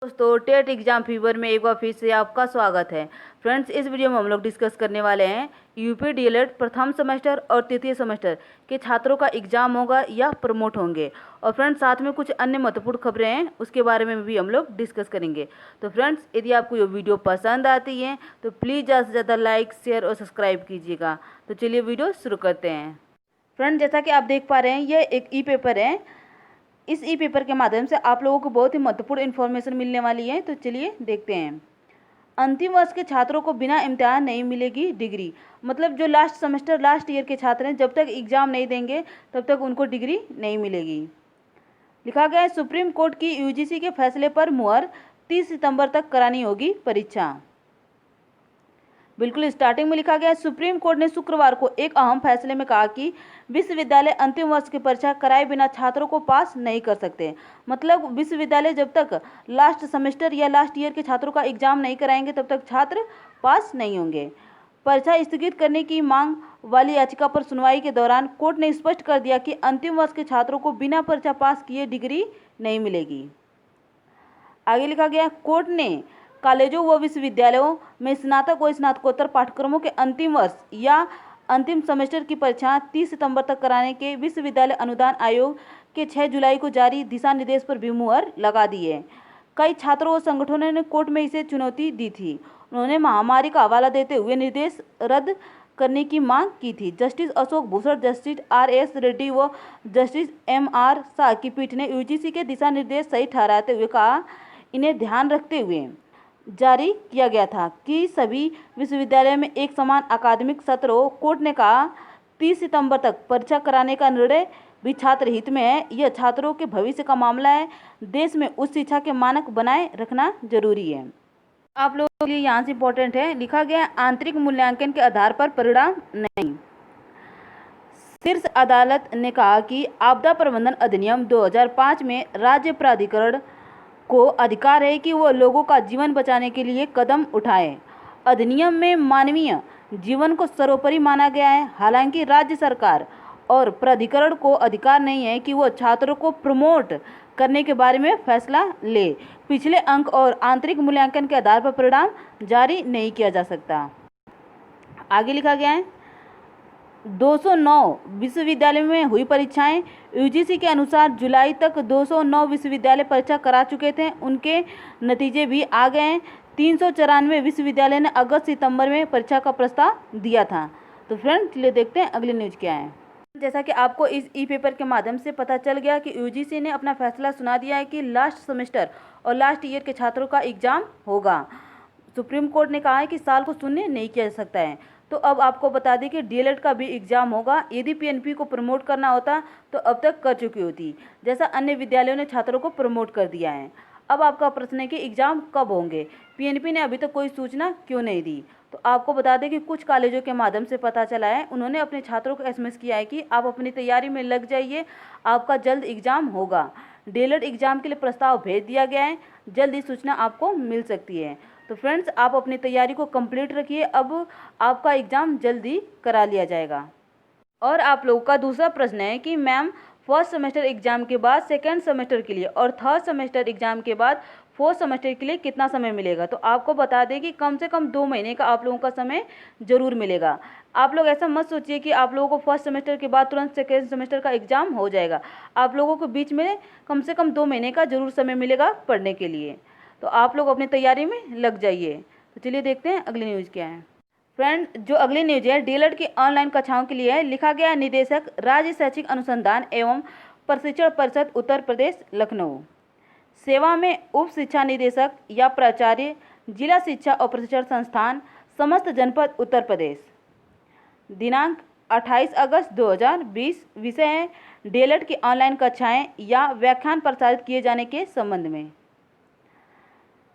दोस्तों, TET exam fever में एक बार फिर से आपका स्वागत है। फ्रेंड्स, इस वीडियो में हम लोग डिस्कस करने वाले हैं यूपी डीएलएड प्रथम सेमेस्टर और तृतीय सेमेस्टर के छात्रों का एग्जाम होगा या प्रमोट होंगे। और फ्रेंड्स, साथ में कुछ अन्य महत्वपूर्ण खबरें हैं, उसके बारे में भी हम लोग डिस्कस करेंगे। तो फ्रेंड्स, यदि आपको ये वीडियो पसंद आती है तो प्लीज़ ज़्यादा से ज़्यादा लाइक, शेयर और सब्सक्राइब कीजिएगा। तो चलिए वीडियो शुरू करते हैं। फ्रेंड्स, जैसा कि आप देख पा रहे हैं, यह एक ई पेपर है। इस ई पेपर के माध्यम से आप लोगों को बहुत ही महत्वपूर्ण इन्फॉर्मेशन मिलने वाली है। तो चलिए देखते हैं। अंतिम वर्ष के छात्रों को बिना इम्तिहान नहीं मिलेगी डिग्री। मतलब जो लास्ट सेमेस्टर लास्ट ईयर के छात्र हैं, जब तक एग्जाम नहीं देंगे तब तक उनको डिग्री नहीं मिलेगी। लिखा गया है, सुप्रीम कोर्ट की यूजीसी के फैसले पर मुहर, 30 सितंबर तक करानी होगी परीक्षा। बिल्कुल स्टार्टिंग में लिखा गया है, सुप्रीम कोर्ट ने शुक्रवार को एक अहम फैसले में कहा कि विश्वविद्यालय अंतिम वर्ष की परीक्षा कराए बिना छात्रों को पास नहीं कर सकते। मतलब विश्वविद्यालय जब तक लास्ट सेमेस्टर या लास्ट ईयर के छात्रों का एग्जाम नहीं कराएंगे तब तक छात्र पास नहीं होंगे। परीक्षा स्थगित करने की मांग वाली याचिका पर सुनवाई के दौरान कोर्ट ने स्पष्ट कर दिया कि अंतिम वर्ष के छात्रों को बिना परीक्षा पास किए डिग्री नहीं मिलेगी। आगे लिखा गया, कोर्ट ने कॉलेजों व विश्वविद्यालयों में स्नातक व स्नातकोत्तर पाठ्यक्रमों के अंतिम वर्ष या अंतिम सेमेस्टर की परीक्षा 30 सितंबर तक कराने के विश्वविद्यालय अनुदान आयोग के 6 जुलाई को जारी दिशा निर्देश पर भी मुहर लगा दी है। कई छात्रों व संगठनों ने कोर्ट में इसे चुनौती दी थी। उन्होंने महामारी का हवाला देते हुए निर्देश रद्द करने की मांग की थी। Justice Ashok Bhushan, justice RS. Reddy व जस्टिस एम.आर. शाह की पीठ ने यूजीसी के दिशा निर्देश सही ठहराते हुए कहा, इन्हें ध्यान रखते हुए जारी किया गया था कि सभी विश्वविद्यालय में एक समान अकादमिक सत्र हो। कोर्ट ने कहा, 30 सितंबर तक परीक्षा कराने का निर्णय भी छात्र हित में है। यह छात्रों के भविष्य का मामला है। देश में उच्च शिक्षा के मानक बनाए रखना जरूरी है। आप लोगों के लिए यहाँ से इम्पोर्टेंट है, लिखा गया, आंतरिक मूल्यांकन के आधार पर परिणाम नहीं। शीर्ष अदालत ने कहा कि आपदा प्रबंधन अधिनियम 2005 में राज्य प्राधिकरण को अधिकार है कि वह लोगों का जीवन बचाने के लिए कदम उठाए। अधिनियम में मानवीय जीवन को सर्वोपरि माना गया है। हालांकि राज्य सरकार और प्राधिकरण को अधिकार नहीं है कि वह छात्रों को प्रमोट करने के बारे में फैसला ले। पिछले अंक और आंतरिक मूल्यांकन के आधार पर परिणाम जारी नहीं किया जा सकता। आगे लिखा गया है, 209 विश्वविद्यालयों में हुई परीक्षाएं। यूजीसी के अनुसार जुलाई तक 209 विश्वविद्यालय परीक्षा करा चुके थे। उनके नतीजे भी आ गए हैं। 394 विश्वविद्यालय ने अगस्त सितंबर में परीक्षा का प्रस्ताव दिया था। तो फ्रेंड्स, चलिए देखते हैं अगली न्यूज़ क्या है। जैसा कि आपको इस ई पेपर के माध्यम से पता चल गया कि यूजीसी ने अपना फैसला सुना दिया है कि लास्ट सेमेस्टर और लास्ट ईयर के छात्रों का एग्जाम होगा। सुप्रीम कोर्ट ने कहा है कि साल को शून्य नहीं किया जा सकता है। तो अब आपको बता दें कि डीएलएड का भी एग्जाम होगा। यदि पीएनपी को प्रमोट करना होता तो अब तक कर चुकी होती, जैसा अन्य विद्यालयों ने छात्रों को प्रमोट कर दिया है। अब आपका प्रश्न है कि एग्जाम कब होंगे। पीएनपी ने अभी तक कोई सूचना क्यों नहीं दी। तो आपको बता दें कि कुछ कॉलेजों के माध्यम से पता चला है, उन्होंने अपने छात्रों को एसएमएस किया है कि आप अपनी तैयारी में लग जाइए, आपका जल्द एग्जाम होगा। डीएलएड एग्जाम के लिए प्रस्ताव भेज दिया गया है, जल्द ही सूचना आपको मिल सकती है। तो फ्रेंड्स, आप अपनी तैयारी को कंप्लीट रखिए, अब आपका एग्ज़ाम जल्दी करा लिया जाएगा। और आप लोगों का दूसरा प्रश्न है कि मैम, फर्स्ट सेमेस्टर एग्जाम के बाद सेकेंड सेमेस्टर के लिए और थर्ड सेमेस्टर एग्जाम के बाद फोर्थ सेमेस्टर के लिए कितना समय मिलेगा। तो आपको बता दें कि कम से कम 2 महीने का आप लोगों का समय जरूर मिलेगा। आप लोग ऐसा मत सोचिए कि आप लोगों को फर्स्ट सेमेस्टर के बाद तुरंत सेकेंड सेमेस्टर का एग्जाम हो जाएगा। आप लोगों को बीच में कम से कम 2 महीने का जरूर समय मिलेगा पढ़ने के लिए। तो आप लोग अपनी तैयारी में लग जाइए। तो चलिए देखते हैं अगली न्यूज़ क्या है। फ्रेंड, जो अगली न्यूज़ है डीएलएड की ऑनलाइन कक्षाओं के लिए है। लिखा गया है, निदेशक राज्य शैक्षिक अनुसंधान एवं प्रशिक्षण परिषद उत्तर प्रदेश लखनऊ सेवा में उप शिक्षा निदेशक या प्राचार्य, जिला शिक्षा और प्रशिक्षण संस्थान, समस्त जनपद उत्तर प्रदेश। दिनांक 28 अगस्त 2020। विषय है डीएलएड की ऑनलाइन कक्षाएं या व्याख्यान प्रसारित किए जाने के संबंध में।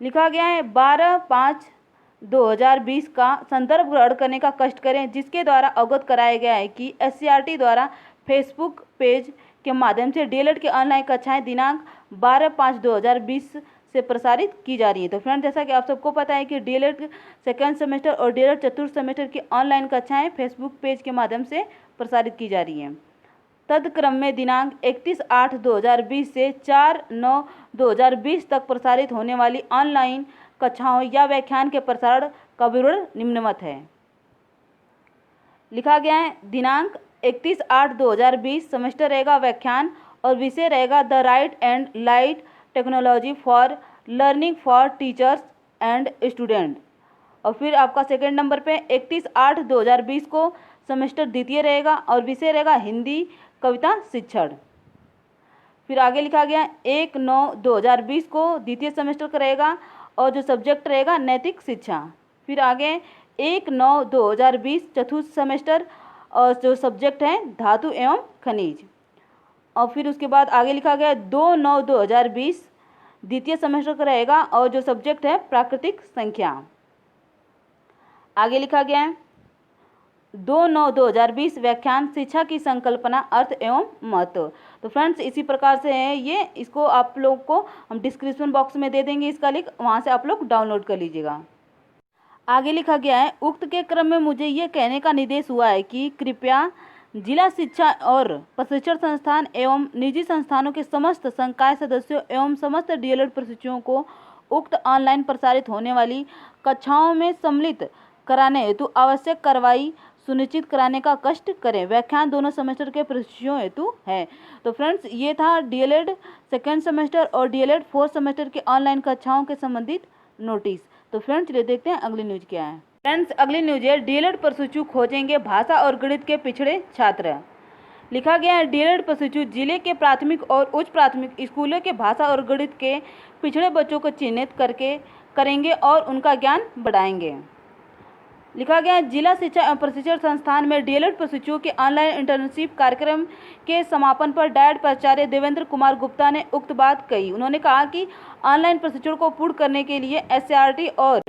लिखा गया है, 12/5/2020 का संदर्भ ग्रहण करने का कष्ट करें, जिसके द्वारा अवगत कराया गया है कि एससीईआरटी द्वारा फेसबुक पेज के माध्यम से डीएलएड की ऑनलाइन कक्षाएं दिनांक 12/5/2020 से प्रसारित की जा रही है। तो फ्रेंड, जैसा कि आप सबको पता है कि डीएलएड सेकेंड सेमेस्टर और डीएलएड चतुर्थ सेमेस्टर की ऑनलाइन कक्षाएं फेसबुक पेज के माध्यम से प्रसारित की जा रही हैं। तदक्रम में दिनांक 31/8/2020 से 4/9/2020 तक प्रसारित होने वाली ऑनलाइन कक्षाओं या व्याख्यान के प्रसारण का विवरण निम्नवत है। लिखा गया है दिनांक 31/8/2020 सेमेस्टर रहेगा व्याख्यान और विषय रहेगा the right and light technology for learning for teachers and student. और फिर आपका सेकंड नंबर पे 31/8/2020 को सेमेस्टर द्वितीय रहेगा और विषय रहेगा हिंदी कविता शिक्षण। फिर आगे लिखा गया 1/9/2020 को द्वितीय सेमेस्टर का रहेगा और जो सब्जेक्ट रहेगा नैतिक शिक्षा। फिर आगे 1/9/2020 चतुर्थ सेमेस्टर और जो सब्जेक्ट है धातु एवं खनिज। और फिर उसके बाद आगे लिखा गया 2/9/2020 द्वितीय सेमेस्टर का रहेगा और जो सब्जेक्ट है प्राकृतिक संख्या। आगे लिखा गया है 2/9/2020 व्याख्यान शिक्षा की संकल्पना अर्थ एवं महत्व। तो फ्रेंड्स इसी प्रकार से है ये, इसको आप लोग को हम डिस्क्रिप्शन बॉक्स में दे देंगे इसका लिंक, वहाँ से आप लोग डाउनलोड कर लीजिएगा। आगे लिखा गया है उक्त के क्रम में मुझे ये कहने का निर्देश हुआ है कि कृपया जिला शिक्षा और प्रशिक्षण संस्थान एवं निजी संस्थानों के समस्त संकाय सदस्यों एवं समस्त डीएलएड प्रशिक्षुओं को उक्त ऑनलाइन प्रसारित होने वाली कक्षाओं में सम्मिलित कराने हेतु आवश्यक कार्रवाई सुनिश्चित कराने का कष्ट करें। व्याख्यान दोनों सेमेस्टर के प्रशिक्षुओं हेतु है। तो फ्रेंड्स ये था डीएलएड सेकेंड सेमेस्टर और डीएलएड फोर्थ सेमेस्टर के ऑनलाइन कक्षाओं के संबंधित नोटिस। तो फ्रेंड्स चलिए देखते हैं अगली न्यूज क्या है। फ्रेंड्स अगली न्यूज है डीएलएड प्रशिक्षु खोजेंगे भाषा और गणित के पिछड़े छात्र। लिखा गया है डीएलएड प्रशिक्षु जिले के प्राथमिक और उच्च प्राथमिक स्कूलों के भाषा और गणित के पिछड़े बच्चों को चिन्हित करके करेंगे और उनका ज्ञान बढ़ाएंगे। लिखा गया है जिला शिक्षा एवं प्रशिक्षण संस्थान में डीएलएड प्रशिक्षुओं के ऑनलाइन इंटर्नशिप कार्यक्रम के समापन पर डायट प्राचार्य देवेंद्र कुमार गुप्ता ने उक्त बात कही। उन्होंने कहा कि ऑनलाइन प्रशिक्षण को पूर्ण करने के लिए एससीईआरटी और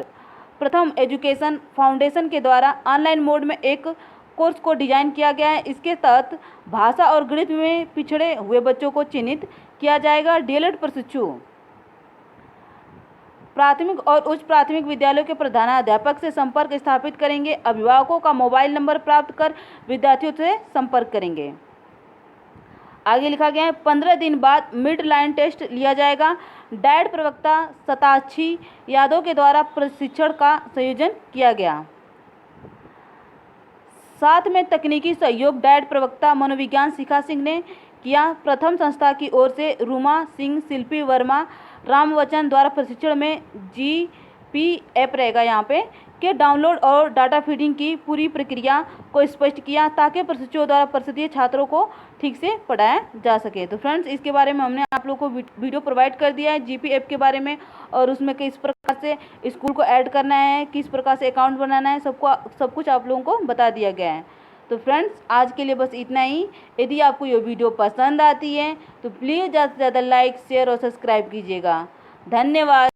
प्रथम एजुकेशन फाउंडेशन के द्वारा ऑनलाइन मोड में एक कोर्स को डिजाइन किया गया है। इसके तहत भाषा और गणित में पिछड़े हुए बच्चों को चिन्हित किया जाएगा। डीएलएड प्रशिक्षु प्राथमिक और उच्च प्राथमिक विद्यालयों के प्रधानाध्यापक से संपर्क स्थापित करेंगे। अभिभावकों का मोबाइल नंबर प्राप्त कर विद्यार्थियों से संपर्क करेंगे। आगे लिखा गया है 15 दिन बाद मिड लाइन टेस्ट लिया जाएगा। डायट प्रवक्ता सताक्षी यादव के द्वारा प्रशिक्षण का संयोजन किया गया। साथ में तकनीकी सहयोग डायट प्रवक्ता मनोविज्ञान शिखा सिंह ने किया। प्रथम संस्था की ओर से रूमा सिंह, शिल्पी वर्मा, रामवचन द्वारा प्रशिक्षण में जीपी ऐप रहेगा यहाँ पे के डाउनलोड और डाटा फीडिंग की पूरी प्रक्रिया को स्पष्ट किया ताकि प्रशिक्षुओं द्वारा प्रस्तुत छात्रों को ठीक से पढ़ाया जा सके। तो फ्रेंड्स इसके बारे में हमने आप लोगों को वीडियो प्रोवाइड कर दिया है जीपी ऐप के बारे में और उसमें किस प्रकार से स्कूल को ऐड करना है, किस प्रकार से अकाउंट बनाना है, सब कुछ आप लोगों को बता दिया गया है। तो फ्रेंड्स आज के लिए बस इतना ही। यदि आपको ये वीडियो पसंद आती है तो प्लीज़ ज़्यादा से ज़्यादा लाइक, शेयर और सब्सक्राइब कीजिएगा। धन्यवाद।